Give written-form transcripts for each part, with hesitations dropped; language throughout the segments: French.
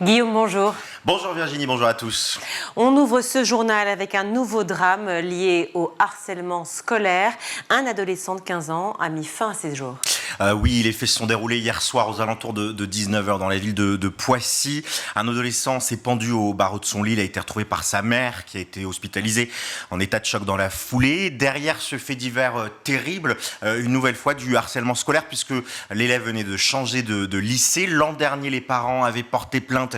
Guillaume, bonjour. Bonjour Virginie, bonjour à tous. On ouvre ce journal avec un nouveau drame lié au harcèlement scolaire. Un adolescent de 15 ans a mis fin à ses jours. Oui, les faits se sont déroulés hier soir aux alentours de 19h dans la ville de Poissy. Un adolescent s'est pendu au barreau de son lit. Il a été retrouvé par sa mère qui a été hospitalisée en état de choc dans la foulée. Derrière ce fait divers terrible, une nouvelle fois du harcèlement scolaire puisque l'élève venait de changer de lycée. L'an dernier, les parents avaient porté plainte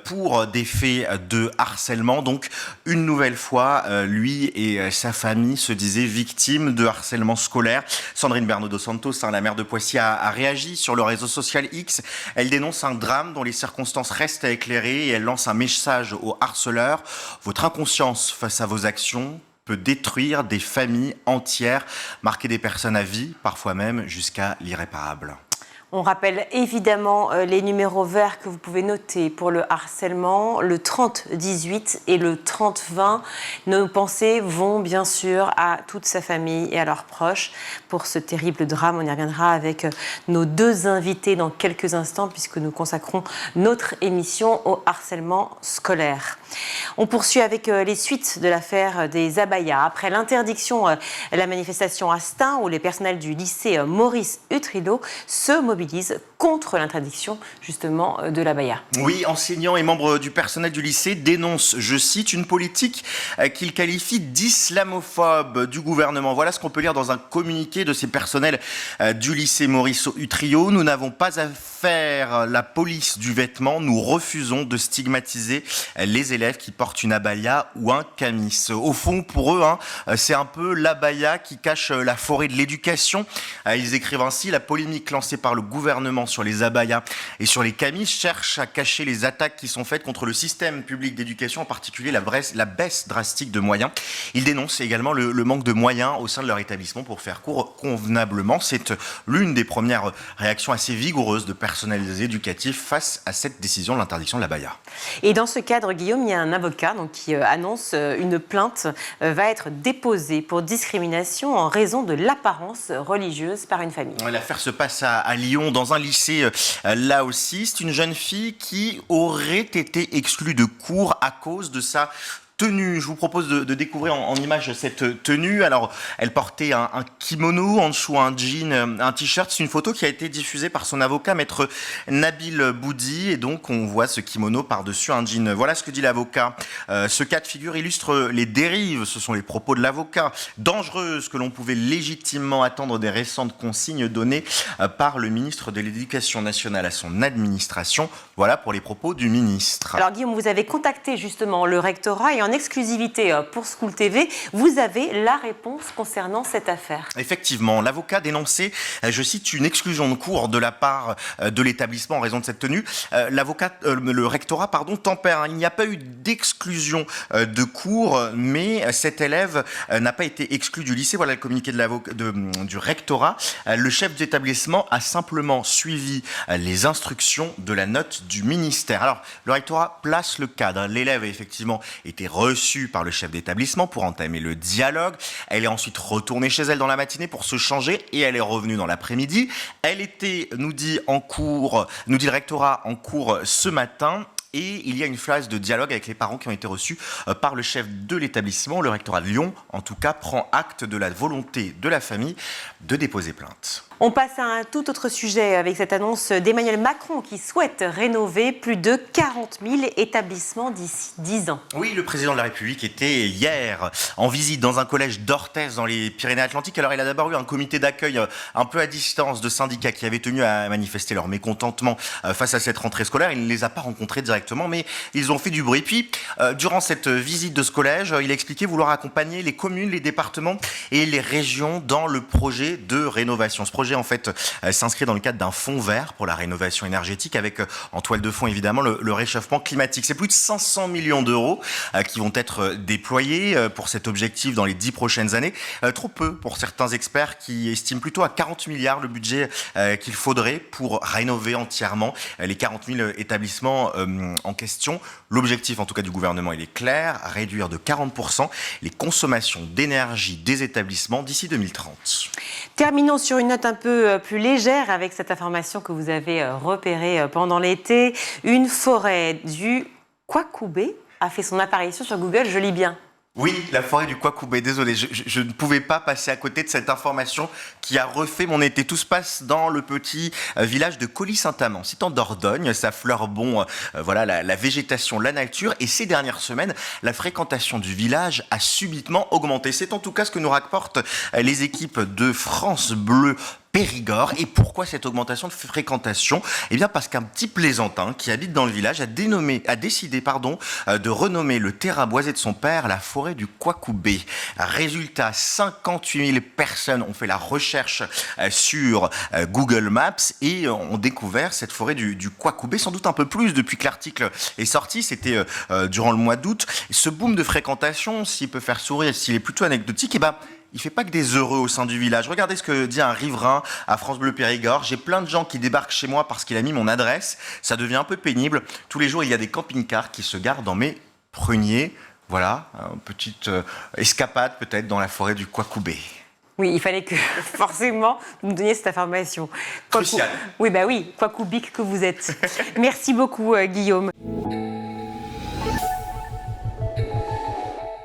pour des faits de harcèlement. Donc, une nouvelle fois, lui et sa famille se disaient victimes de harcèlement scolaire. Sandrine Bernot dos Santos, la maire de Poissy, a réagi sur le réseau social X. Elle dénonce un drame dont les circonstances restent à éclairer et elle lance un message aux harceleurs. Votre inconscience face à vos actions peut détruire des familles entières, marquer des personnes à vie, parfois même jusqu'à l'irréparable. On rappelle évidemment les numéros verts que vous pouvez noter pour le harcèlement, le 3018 et le 3020. Nos pensées vont bien sûr à toute sa famille et à leurs proches pour ce terrible drame. On y reviendra avec nos deux invités dans quelques instants puisque nous consacrons notre émission au harcèlement scolaire. On poursuit avec les suites de l'affaire des abayas. Après l'interdiction de la manifestation à Stein où les personnels du lycée Maurice Utrillo se mobilisent contre l'interdiction justement de l'abaya. Oui, enseignants et membres du personnel du lycée dénoncent, je cite, une politique qu'ils qualifient d'islamophobe du gouvernement. Voilà ce qu'on peut lire dans un communiqué de ces personnels du lycée Maurice Utrillo. Nous n'avons pas à faire la police du vêtement. Nous refusons de stigmatiser les élèves qui portent une abaya ou un camis. Au fond, pour eux, c'est un peu l'abaya qui cache la forêt de l'éducation. Ils écrivent ainsi: la polémique lancée par le gouvernement sur les abayas et sur les camis cherche à cacher les attaques qui sont faites contre le système public d'éducation, en particulier la baisse drastique de moyens. Ils dénoncent également le manque de moyens au sein de leur établissement pour faire cours convenablement. C'est l'une des premières réactions assez vigoureuses de personnels éducatifs face à cette décision de l'interdiction de l'abaya. Et dans ce cadre, Guillaume, il y a un avocat qui annonce une plainte va être déposée pour discrimination en raison de l'apparence religieuse par une famille. L'affaire se passe à Lyon, dans un lycée là aussi. C'est une jeune fille qui aurait été exclue de cours à cause de sa tenue. Je vous propose de découvrir en image cette tenue. Alors, elle portait un kimono, en dessous un jean, un t-shirt. C'est une photo qui a été diffusée par son avocat, maître Nabil Boudi. Et donc, on voit ce kimono par-dessus un jean. Voilà ce que dit l'avocat. Ce cas de figure illustre les dérives, ce sont les propos de l'avocat, dangereuses que l'on pouvait légitimement attendre des récentes consignes données par le ministre de l'Éducation nationale à son administration. Voilà pour les propos du ministre. Alors, Guillaume, vous avez contacté justement le rectorat et en exclusivité pour School TV, vous avez la réponse concernant cette affaire. Effectivement, l'avocat dénonçait, je cite, une exclusion de cours de la part de l'établissement en raison de cette tenue. Le rectorat, tempère. Il n'y a pas eu d'exclusion de cours, mais cet élève n'a pas été exclu du lycée. Voilà le communiqué du rectorat. Le chef d'établissement a simplement suivi les instructions de la note du ministère. Alors, le rectorat place le cadre. L'élève a effectivement été reçue par le chef d'établissement pour entamer le dialogue. Elle est ensuite retournée chez elle dans la matinée pour se changer et elle est revenue dans l'après-midi. Elle était, nous dit le rectorat, en cours ce matin. Et il y a une phase de dialogue avec les parents qui ont été reçus par le chef de l'établissement. Le rectorat de Lyon, en tout cas, prend acte de la volonté de la famille de déposer plainte. On passe à un tout autre sujet avec cette annonce d'Emmanuel Macron qui souhaite rénover plus de 40 000 établissements d'ici 10 ans. Oui, le président de la République était hier en visite dans un collège d'Orthez dans les Pyrénées-Atlantiques. Alors il a d'abord eu un comité d'accueil un peu à distance de syndicats qui avaient tenu à manifester leur mécontentement face à cette rentrée scolaire. Il ne les a pas rencontrés directement, mais ils ont fait du bruit. Puis, durant cette visite de ce collège, il a expliqué vouloir accompagner les communes, les départements et les régions dans le projet de rénovation. Ce projet, en fait, s'inscrit dans le cadre d'un fonds vert pour la rénovation énergétique avec, en toile de fond, évidemment, le réchauffement climatique. C'est plus de 500 millions d'euros qui vont être déployés pour cet objectif dans les 10 prochaines années. Trop peu pour certains experts qui estiment plutôt à 40 milliards le budget qu'il faudrait pour rénover entièrement les 40 000 établissements en question. L'objectif, en tout cas, du gouvernement, il est clair, réduire de 40% les consommations d'énergie des établissements d'ici 2030. Terminons sur une note un peu plus légère avec cette information que vous avez repérée pendant l'été. Une forêt du Kwakubé a fait son apparition sur Google, je lis bien. Oui, la forêt du Kwakubé, désolé, je ne pouvais pas passer à côté de cette information qui a refait mon été. Tout se passe dans le petit village de Colly-Saint-Amand. C'est en Dordogne, ça fleure bon voilà, la végétation, la nature. Et ces dernières semaines, la fréquentation du village a subitement augmenté. C'est en tout cas ce que nous rapportent les équipes de France Bleu Périgord. Et pourquoi cette augmentation de fréquentation? Eh bien parce qu'un petit plaisantin qui habite dans le village a décidé de renommer le terrain boisé de son père la forêt du Kwakubé. Résultat, 58 000 personnes ont fait la recherche sur Google Maps et ont découvert cette forêt du Kwakubé, sans doute un peu plus depuis que l'article est sorti, c'était durant le mois d'août. Ce boom de fréquentation, s'il peut faire sourire, s'il est plutôt anecdotique, eh ben, il fait pas que des heureux au sein du village. Regardez ce que dit un riverain à France Bleu Périgord. J'ai plein de gens qui débarquent chez moi parce qu'il a mis mon adresse. Ça devient un peu pénible. Tous les jours, il y a des camping-cars qui se garent dans mes pruniers. Voilà, une petite escapade peut-être dans la forêt du Kwakubé. Oui, il fallait que forcément vous me donniez cette information. Crucial. Oui, bah oui, Kwakubique que vous êtes. Merci beaucoup, Guillaume.